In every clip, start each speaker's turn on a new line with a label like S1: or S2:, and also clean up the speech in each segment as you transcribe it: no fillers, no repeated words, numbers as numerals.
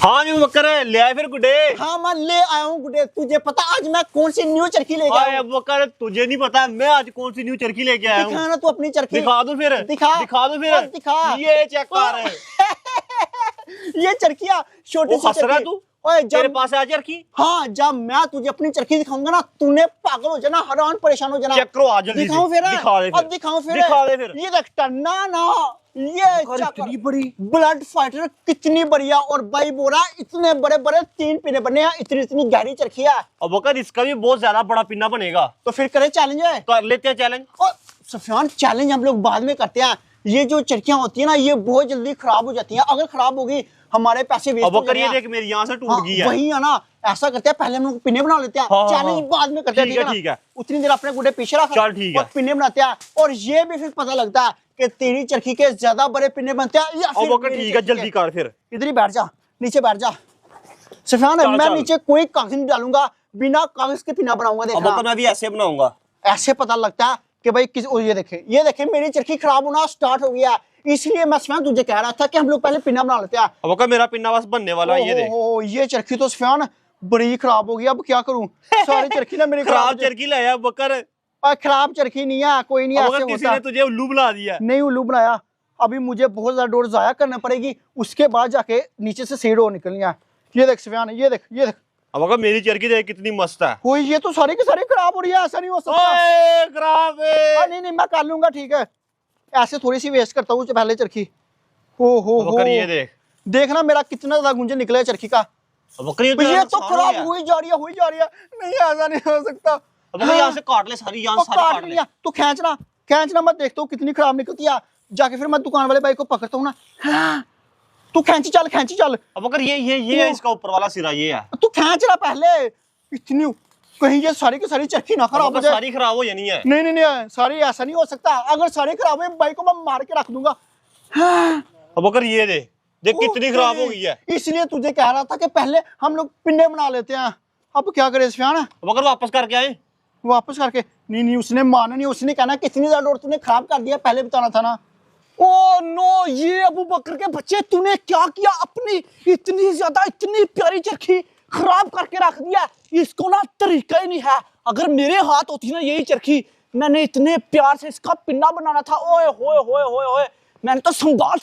S1: हाँ जी बकर ले आए फिर गुड्डे।
S2: हाँ मैं ले आया हूँ गुड्डे। तुझे पता आज मैं कौन सी न्यू चरखी लेके आया हूँ?
S1: बकर तुझे नहीं पता मैं आज कौन सी न्यू चरखी लेके आया हूँ।
S2: दिखा ना तू अपनी चरखी।
S1: दिखा दो फिर। दिखा दो फिर।
S2: दिखा
S1: ये चेक कर।
S2: ये चरखियाँ छोटी सी चरखी।
S1: तू
S2: ओए
S1: तेरे पास है चरखी?
S2: हाँ जब मैं तुझे अपनी चरखी दिखाऊंगा ना तूने पागल हो जाना, हैरान परेशान हो जाना।
S1: चेक करो आज जल्दी।
S2: दिखाऊं फिर?
S1: दिखा दे फिर।
S2: अब दिखाऊं फिर?
S1: दिखा दे फिर।
S2: ये देख टन्ना ना ये
S1: इतनी बड़ी
S2: ब्लड फाइटर कितनी बढ़िया। और भाई बोरा इतने बड़े बड़े 3 पिने बने हैं, इतनी इतनी गहरी चरखी है।
S1: अब बकर इसका भी बहुत ज्यादा बड़ा पिन्ना बनेगा।
S2: तो फिर करे चैलेंज है?
S1: कर लेते हैं चैलेंज।
S2: और सुफियान चैलेंज हम लोग बाद में करते हैं। ये जो चरखियां होती है ना ये बहुत जल्दी खराब हो जाती हैं। अगर खराब होगी हमारे पैसे वेस्ट हो
S1: जाएंगे। देख मेरी यहाँ से टूट गई है।
S2: वही है ना, ऐसा करते हैं पहले हम लोग पिने बना लेते हैं। चैलेंज बाद में करते हैं।
S1: ठीक है।
S2: उतनी देर अपने गुड्डे पीछे रख और पिने बनाते हैं। और ये भी फिर पता लगता है कि तेरी चरखी के ज्यादा बड़े पिने बनते हैं या फिर
S1: ठीक है जल्दी कर फिर।
S2: इधर ही बैठ जा, नीचे बैठ जा सुफियान। मैं नीचे कोई कागज नहीं डालूंगा, बिना कागज के पिना बनाऊंगा। देखा
S1: मैं भी ऐसे बनाऊंगा।
S2: ऐसे पता लगता है कि भाई किस। ये देखे मेरी चरखी खराब होना स्टार्ट हो गया। इसलिए मैं सुफियान तुझे कह रहा था कि हम लोग पहले पिना बना लेते हैं।
S1: अब मेरा पिन्ना बस बनने वाला है। ये देख
S2: ये चरखी तो सुफियान बड़ी खराब हो गई। अब क्या करूं? सारी चरखी ना मेरी
S1: खराब चरखी लाया बकर।
S2: खराब चरखी नहीं है, कोई नहीं ऐसे
S1: किसी ने तुझे उल्लू बना दिया।
S2: नहीं उल्लू बनाया। अभी मुझे बहुत ज्यादा डोर जाया करना पड़ेगी, उसके बाद जाके नीचे से सही डोर निकलनी है। ये देख सुफियान, ये देख
S1: अब अगर मेरी चरखी देख कितनी मस्त है।
S2: कोई ये तो सारी की सारी खराब हो रही है। ऐसा नहीं हो
S1: सकता। खराब है।
S2: नहीं मैं कर लूंगा, ठीक है। ऐसे थोड़ी सी वेस्ट करता हूँ पहले चरखी। हो
S1: ये
S2: देखना मेरा कितना ज्यादा गुंजन निकला है चरखी का। ये तो खराब हुई जा रही है। नहीं ऐसा नहीं हो सकता।
S1: यहाँ से काट ले सारी। यहाँ सारी काट ले।
S2: तू खींचना मैं देखता हूँ कितनी खराब निकलती है। जाके फिर मैं दुकान वाले भाई को पकड़ता हूँ ना। हाँ। तू खींची चल।
S1: अब अगर ये है इसका ऊपर वाला सिरा ये है।
S2: तू खींच रहा पहले। इतनी कहीं ये सारी की सारी चरखी ना खराब हो जाए।
S1: सारी खराब हो जानी है।
S2: नहीं सारी ऐसा नहीं हो सकता। अगर सारी खराब हुई भाई को मैं मार के रख दूंगा। हाँ।
S1: अब अगर ये देख कितनी खराब हो गई है।
S2: इसलिए तुझे कह रहा था कि पहले हम लोग पिंडे बना लेते हैं। अब क्या करे सुफियान?
S1: अब अगर वापस करके आए?
S2: वापस करके नहीं उसने माना नहीं। उसने कहना कितनी ज्यादा डोर तूने खराब कर दिया, पहले बताना था ना। ओ नो ये अबू बकर के बच्चे, तूने क्या किया? अपनी इतनी प्यारी चरखी खराब करके रख दिया। इसको ना तरीका ही नहीं है। अगर मेरे हाथ होती ना यही चरखी, मैंने इतने प्यार से इसका पिन्ना बनाना था। ओए होए मैंने तो संभाल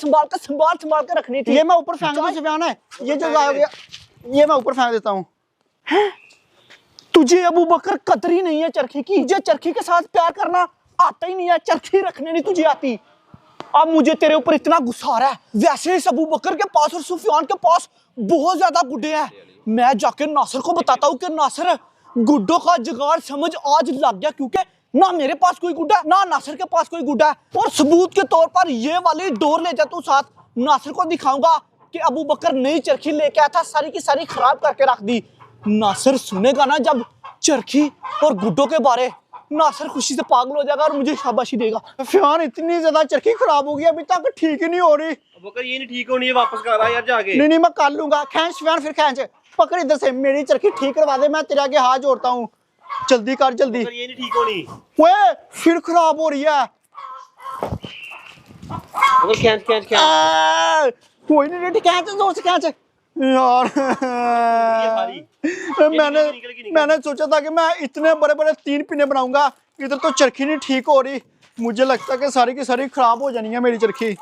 S2: के रखनी थी। ये मैं ऊपर फेंक दूं सुफियान? है ये जो गायब गया, ये मैं ऊपर फेंक देता हूँ। तुझे अबू बकर कदर ही नहीं है चरखी की। तुझे चरखी के साथ प्यार करना आता ही नहीं है, चरखी रखने नहीं तुझे आती। अब मुझे तेरे ऊपर इतना गुस्सा आ रहा है। वैसे इस अबू बकर के पास और सुफियान के पास बहुत ज्यादा गुड्डे हैं। मैं जाके नासिर को बताता हूँ कि नासिर गुड्डों का जुगाड़ समझ आज लग गया, क्योंकि ना मेरे पास कोई गुड्डा है ना नासिर के पास कोई गुड्डा है। और सबूत के तौर पर ये वाली डोर ले जा तू साथ। नासिर को दिखाऊंगा कि अबू बकर नई चरखी लेके आया था, सारी की सारी खराब करके रख दी। नासिर सुनेगा ना जब चरखी और गुड्डों के बारे, नासिर खुशी से पागल हो जाएगा और मुझे शाबाशी देगा। सुफियान इतनी ज्यादा चरखी खराब हो गई, अभी तक ठीक ही नहीं हो रही।
S1: बकर ये नहीं ठीक होनी है, वापस कर रहा यार जाके।
S2: नहीं मैं कर लूंगा। खींच सुफियान, फिर खींच। पकड़ इधर से, मेरी चरखी ठीक करवा दे। मैं तेरे आगे हाथ जोड़ता हूँ, जल्दी कर जल्दी।
S1: ये नहीं ठीक होनी।
S2: ओए फिर खराब हो रही है।
S1: खींच
S2: कोई नहीं खींच, जोर से खींच यार। मैंने सोचा था कि मैं इतने बड़े बड़े 3 पिने बनाऊंगा, इधर तो चरखी नहीं ठीक हो रही। मुझे लगता है कि सारी की सारी खराब हो जानी है। मेरी चरखी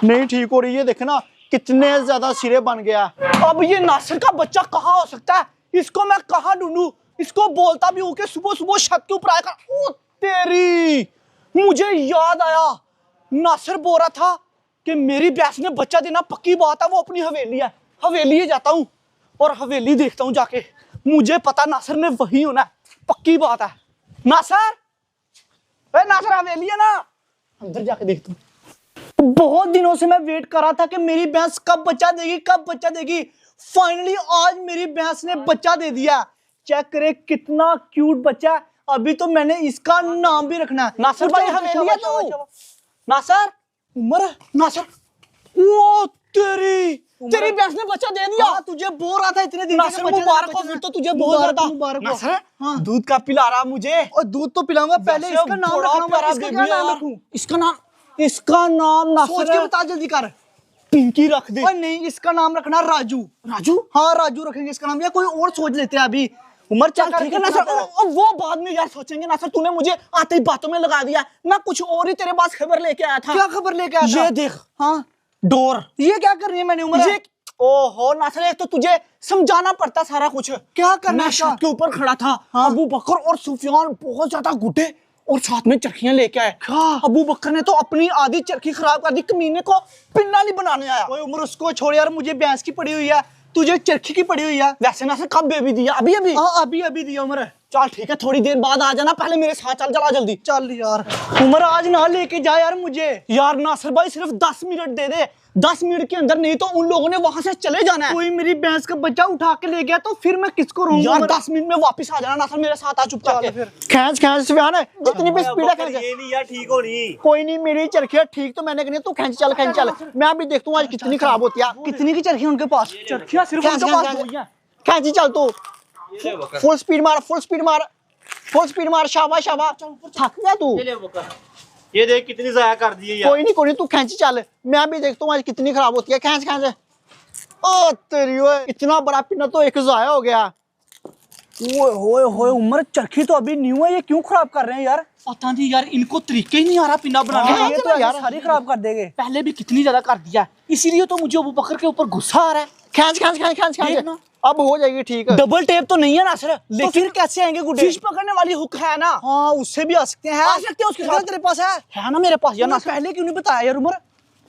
S2: नहीं ठीक हो रही है। देखना कितने ज्यादा सिरे बन गया। अब ये नासिर का बच्चा कहाँ हो सकता है? इसको मैं कहाँ ढूंढूं? इसको बोलता भी हूँ कि सुबह सुबह छत के ऊपर आएगा। ओ तेरी, मुझे याद आया नासिर बोल रहा था कि मेरी भैंस ने बच्चा देना पक्की बात है। वो अपनी हवेली है, हवेली जाता हूँ और हवेली देखता हूँ जाके। मुझे पता नासिर ने वही होना है, पक्की बात है। नासिर हवेली है ना, अंदर जाके देखता हूँ। बहुत दिनों से मैं वेट कर रहा था कि मेरी भैंस कब बच्चा देगी। फाइनली आज मेरी भैंस ने बच्चा दे दिया। चेक करे कितना क्यूट बच्चा है। अभी तो मैंने इसका नाम भी रखना है। नासिर भाई हवेली है तो नासिर उमर है। नासिर ओ तेरी भैंस ने बच्चा दे दिया। तुझे बोल रहा था इतने दिन से। मुबारक हो, फिर तो तुझे बहुत ज्यादा मुबारक हो। दूध का पिला रहा मुझे। और दूध तो पिलाऊंगा, पहले इसका नाम रखूंगा। इसका नाम नासिर, सोच के बता जल्दी कर। पिंकी रख दे।
S3: ओए नहीं, इसका नाम रखना राजू।
S2: राजू?
S3: हाँ राजू रखेंगे इसका नाम, या कोई और सोच लेते हैं अभी। उमर
S2: चल ठीक है ना सर, वो बाद में यार सोचेंगे ना सर। तूने मुझे आते ही बातों में लगा दिया, मैं कुछ और ही तेरे पास खबर लेके आया था।
S3: क्या खबर लेके आया था?
S2: ये देख,
S3: हाँ
S2: डोर।
S3: ये क्या कर रही है मैंने उमर?
S2: ये ओहो नासर, एक तो तुझे समझाना पड़ता सारा कुछ।
S3: क्या करना
S2: मैं
S3: इसका?
S2: छत के ऊपर खड़ा था,
S3: हाँ।
S2: अबू बकर और सुफियान बहुत ज्यादा गुड्डे और साथ में चरखियां लेके आए। अबू बकर ने तो अपनी आधी चरखी खराब कर दी, कमीने को पिन्ना नहीं बनाने आया।
S3: ओए उमर उसको छोड़ यार, मुझे भैंस की पड़ी हुई है, तुझे चरखी की पड़ी हुई है।
S2: वैसे ना सर, कब बेबी दिया? अभी अभी?
S3: हाँ अभी अभी दिया उमर।
S2: चल ठीक है, थोड़ी देर बाद आ जाना, पहले मेरे साथ चल, चला जल्दी।
S3: चल यार उमर, आज ना लेके जा यार मुझे।
S2: यार नासिर भाई सिर्फ 10 मिनट दे दे, 10 मिनट के अंदर, नहीं तो उन लोगों ने वहां से चले जाना है।
S3: कोई मेरी भैंस का बच्चा उठा के ले गया तो फिर मैं किसको रहूंगा?
S2: यार
S3: उमर?
S2: 10 मिनट में वापस आ जाना नासिर, मेरे साथ आ चुप
S3: चल
S2: करके।
S3: फिर।
S2: खींच खींच सुफियान है, जितनी भी स्पीड है खींच।
S1: ये नहीं यार ठीक होनी।
S2: कोई नहीं, मेरी चरखियां ठीक तो मैंने करनी है, तू खींच चल, खींच चल। मैं भी देखता हूँ आज कितनी खराब होती है।
S3: कितनी की चरखी उनके पास?
S2: चरखियां सिर्फ
S3: खींच,
S2: उनके पास
S3: खींच,
S2: हुई हैं। खींच ही चल तू,
S1: ये ले बकर।
S2: फुल स्पीड मार, फुल स्पीड मार, फुल स्पीड मार। शाबाश शाबाश, थक गया तू?
S1: ये ले बकर। ये देख कितनी जाया कर दी है यार।
S2: कोई नहीं, तू खींच चल, मैं भी देखता हूँ आज कितनी खराब होती है। खींच खींच। ओ तेरी ओए, इतना बड़ा पिन्ना तो एक जाया हो गया।
S3: ओए होए होए उमर, चरखी तो अभी न्यू है, ये क्यों खराब कर रहे हैं यार?
S2: पता नहीं यार, इनको तरीके ही नहीं आ रहा पिन्ना बनाने
S3: हाँ,
S2: का।
S3: ये तो यार सारी खराब कर देंगे।
S2: पहले भी कितनी ज्यादा कर दिया, इसीलिए तो मुझे अबू बकर के ऊपर गुस्सा आ रहा है। खींच खींच खींच खींच खींच,
S3: देखना।
S2: अब हो जाएगी ठीक। डबल टेप तो नहीं है ना सर?
S3: तो फिर कैसे आएंगे गुड्डे?
S2: फिश पकड़ने वाली हुक है ना?
S3: हाँ उससे भी आ सकते हैं।
S2: आ सकते हैं उसके
S3: कितना
S2: साथ।
S3: तेरे पास है
S2: ना मेरे पास यार
S3: ना?
S2: ना।
S3: पहले क्यों नहीं बताया यार उमर?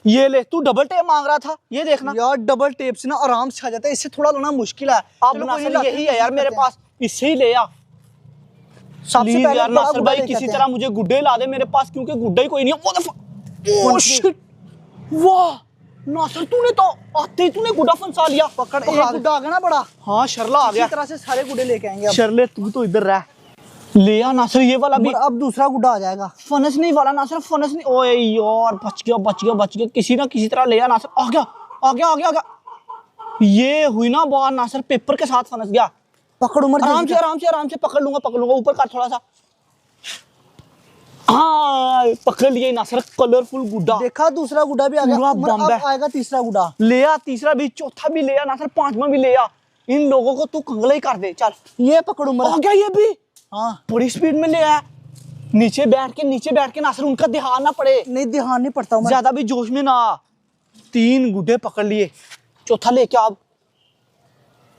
S2: ये ले, तू डबल टेप मांग रहा था, ये देखना।
S3: यार डबल टेप से ना आराम से आ जाता है, इससे थोड़ा लाना मुश्किल है।
S2: अब
S3: चलो
S2: नासिर
S3: कोई नहीं,
S2: यही है यार मेरे
S3: करते हैं।
S2: पास, इससे ही ले आ।
S3: सबसे
S2: प्लीज
S3: पहले
S2: यार
S3: बड़ा
S2: नासिर
S3: गुड्डा
S2: भाई,
S3: लेके
S2: किसी
S3: आते
S2: तरह मुझे गुड्डे ला दे मेरे पास, क्योंकि गुड्डा ही कोई नहीं है। ओह शिट, वाह नासिर, तूने तो आते ही तूने गुड्डा फंसा लिया।
S3: पकड़, एक गुड्डा आ गया ना बड़ा।
S2: हाँ शर्ला आ गया।
S3: इसी तरह से सारे गुड्डे लेके आएंगे अब।
S2: शर्ले तू तो इधर रह, ले आ नासिर, ये वाला भी।
S3: उमर, अब दूसरा गुड्डा आ जाएगा।
S2: फनस नहीं वाला नासिर, फनस नहीं। ओए यार बच गया बच गया बच गया, किसी ना किसी तरह ले आ नासिर। आ गया आ गया आ गया आ गया। ये हुई ना बात नासिर, पेपर के साथ फंस गया।
S3: पकड़ उमर,
S2: आराम से आराम से आराम से पकड़ लूंगा, ऊपर कर थोड़ा सा। हाँ पकड़ लिया नासिर, कलरफुल गुड्डा।
S3: देखा दूसरा गुड्डा भी आ गया।
S2: पूरा
S3: उमर,
S2: बम्ब
S3: अब
S2: है।
S3: आएगा तीसरा गुड्डा।
S2: ले आ, तीसरा भी, चौथा भी ले आ नासिर, पांचवा भी ले आ। इन लोगों को तू कंगला ही कर दे। चल
S3: ये पकड़ उमर।
S2: आ गया ये भी,
S3: हाँ
S2: बड़ी स्पीड में ले आया। नीचे बैठ के नासिर, उनका ध्यान ना पड़े,
S3: नहीं ध्यान नहीं पड़ता उमर।
S2: ज्यादा भी जोश में ना आ। 3 गुड्डे पकड़ लिए, चौथा लेके अब।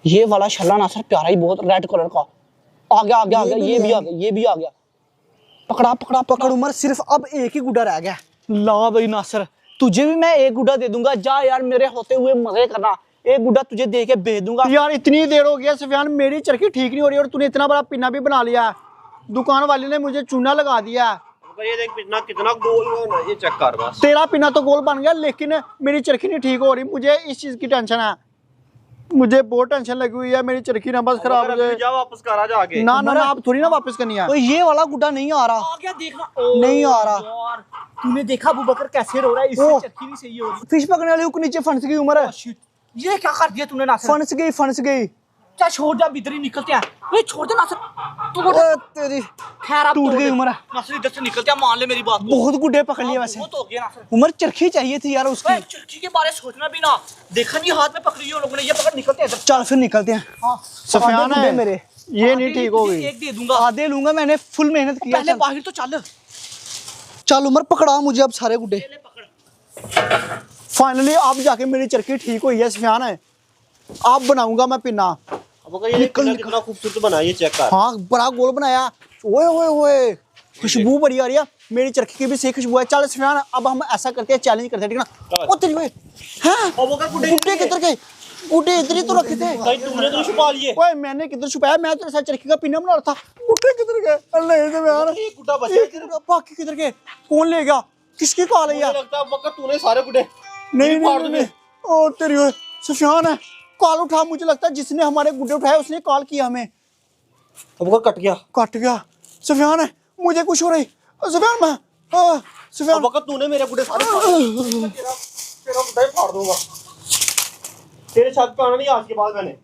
S2: ये वाला शल्ला नासिर प्यारा ही बहुत, रेड कलर का। आ गया आ गया आ गया, ये भी आ गया, ये भी आ गया। पकड़ा पकड़ा
S3: पकड़ उमर, सिर्फ अब एक ही गुड्डा रह गया।
S2: ला भाई नासिर, तुझे भी मैं एक गुड्डा दे दूंगा। जा यार, मेरे होते हुए मजे करना। एक गुड्डा तुझे दे के भेज दूंगा।
S3: यार इतनी देर हो गया सुफियान, मेरी चरखी ठीक नहीं हो रही और तूने इतना बड़ा पिन्ना भी बना लिया। दुकान वाले ने मुझे चूना लगा दिया।
S1: बकर ये देख कितना कितना गोल हुआ ना, ये चेक कर बस।
S3: तेरा पिन्ना तो गोल बन गया, लेकिन मेरी चरखी नहीं ठीक हो रही। मुझे इस चीज की टेंशन है, मुझे बहुत टेंशन लगी हुई है। मेरी चरखी ना बस खराब हो जाए।
S1: जा वापस कर आ जाके।
S3: ना ना ना, आप थोड़ी ना वापस करनी है।
S2: ओए ये वाला गुड्डा नहीं आ रहा।
S3: आ गया, देखना। नहीं आ रहा।
S2: यार तूने देखा अबू बकर कैसे रो रहा है,
S3: ओह।
S2: इससे चरखी नहीं सही हो रही।
S3: फिश पकड़ने वाली हुक नीचे फंस गई उमर।
S2: ये क्या कर दिया तूने नासिर?
S3: फंस गई।
S2: चल छोड़ जा, इधर ही निकलते हैं। ओए छोड़ दे नासिर, तू
S3: ओए तेरी,
S2: खैर अब
S3: टूट
S2: तोड़
S3: गई
S2: दे।
S3: उमर।
S2: नासिर इधर से निकलते हैं, मान ले मेरी बात को।
S3: बहुत गुड्डे पकड़ लिए वैसे।
S2: बहुत हो गया नासिर।
S3: उमर चरखी चाहिए थी यार उसकी।
S2: ओए चरखी के बारे सोचना भी ना, देखा नहीं हाथ में पकड़ी है उन लोगों ने। ये पकड़, निकलते हैं इधर।
S3: चल फिर निकलते हैं।
S2: हाँ
S3: सुफियान
S2: आधे गुड्डे
S3: है
S2: मेरे,
S3: ये नहीं ठीक हो गई।
S2: एक दे दूंगा।
S3: आधे लूंगा, मैंने फुल मेहनत की है।
S2: पहले
S3: चल।
S2: बाहर तो चल।
S3: चल उमर, पकड़ा मुझे अब सारे गुड्डे। फाइनली अब जाके मेरी चरखी ठीक हुई है सुफियान है। अब बनाऊंगा मैं पिन्ना।
S1: अब बकर ये देख कितना खूबसूरत बना, ये चेक कर।
S3: हाँ बड़ा गोल बनाया। ओए ओए ओए, खुशबू बड़ी आ रही है। मेरी चरखी की भी सही खुशबू है। चल सुफियान, अब हम ऐसा करते हैं, चैलेंज करते हैं, ठीक ना? ओ तेरी ओए, हैं
S1: अब बकर गुड्डे
S3: गुड्डे किधर गए? गुड्डे इधर ही तो रखे थे।
S1: भाई तुमने तो छुपा लिए।
S3: ओए मैंने किधर छुपाया? मैं तेरे साथ चरखी का पिन्ना बना रहा था। गुड्डे किधर गए? अल्लाह से यार,
S1: ये गुड्डा बचा है तेरा।
S3: बाकी किधर गए? कौन ले गया? किसकी कॉल है
S1: मुझे
S3: यार?
S1: लगता है बकर तूने सारे गुड्डे
S3: नहीं
S1: फाड़
S3: नहीं
S1: दूंगे।
S3: नहीं। ओ तेरी ओए, सुफियान है, कॉल उठा। मुझे लगता है जिसने हमारे गुड्डे उठाए उसने कॉल किया हमें।
S1: अब बकर कट गया।
S3: कट गया। सुफियान है, मुझे कुछ हो रही। सुफियान मैं,
S1: अब
S3: सुफियान
S1: बकर तूने मेरे गुड्डे सारे फाड़ दिए। तेरा गुड्डा ही फाड़ दूंगा। तेरे छत पे आना नहीं आज के बाद मैंने।